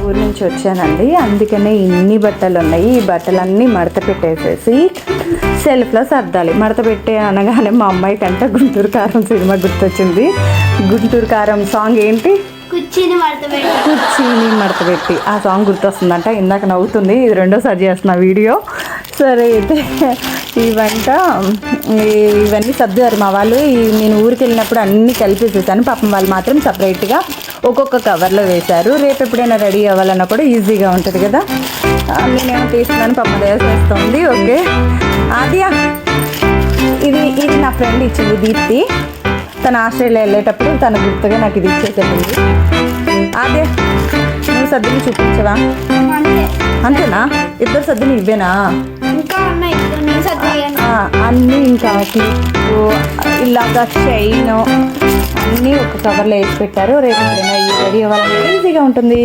ఊరి నుంచి వచ్చానండి, అందుకనే ఇన్ని బట్టలు ఉన్నాయి. ఈ బట్టలన్నీ మడత పెట్టేసేసి సెల్ఫ్లో సర్దాలి. మడత పెట్టే అనగానే మా అమ్మాయి కంట గుంటూరు కారం సినిమా గుర్తొచ్చింది. గుంటూరు కారం సాంగ్ ఏంటి? కుర్చీని మడతపెట్టి ఆ సాంగ్ గుర్తొస్తుందంట. ఇందాక నవ్వుతుంది, ఇది రెండోసారి చేస్తున్న వీడియో. సరే అయితే ఇవన్నీ సర్దారు మా వాళ్ళు. నేను ఊరికి వెళ్ళినప్పుడు అన్నీ కలిపేసేసాను. పాపం వాళ్ళు మాత్రం సపరేట్గా ఒక్కొక్క కవర్లో వేశారు. రేపు ఎప్పుడైనా రెడీ అవ్వాలన్నా కూడా ఈజీగా ఉంటుంది కదా. నేనేమో తీసుకున్నాను, పాపం వేసేస్తుంది. ఓకే ఆద్యా, ఇది నా ఫ్రెండ్ ఇచ్చింది దీప్తి. తను ఆస్ట్రేలియా వెళ్ళేటప్పుడు తన గుర్తుగా నాకు ఇది ఇచ్చేసేది. అదే నువ్వు సర్దుని చూపించవా? అంతేనా? ఇద్దరు సర్దుని ఇవ్వేనా? అన్నీ ఇంకా క్లిప్పు ఇలాగా చైన్ అన్నీ ఒక కవర్లో వేసి పెట్టారు. రేపు రెడీ అవ్వాలంటే ఈజీగా ఉంటుంది.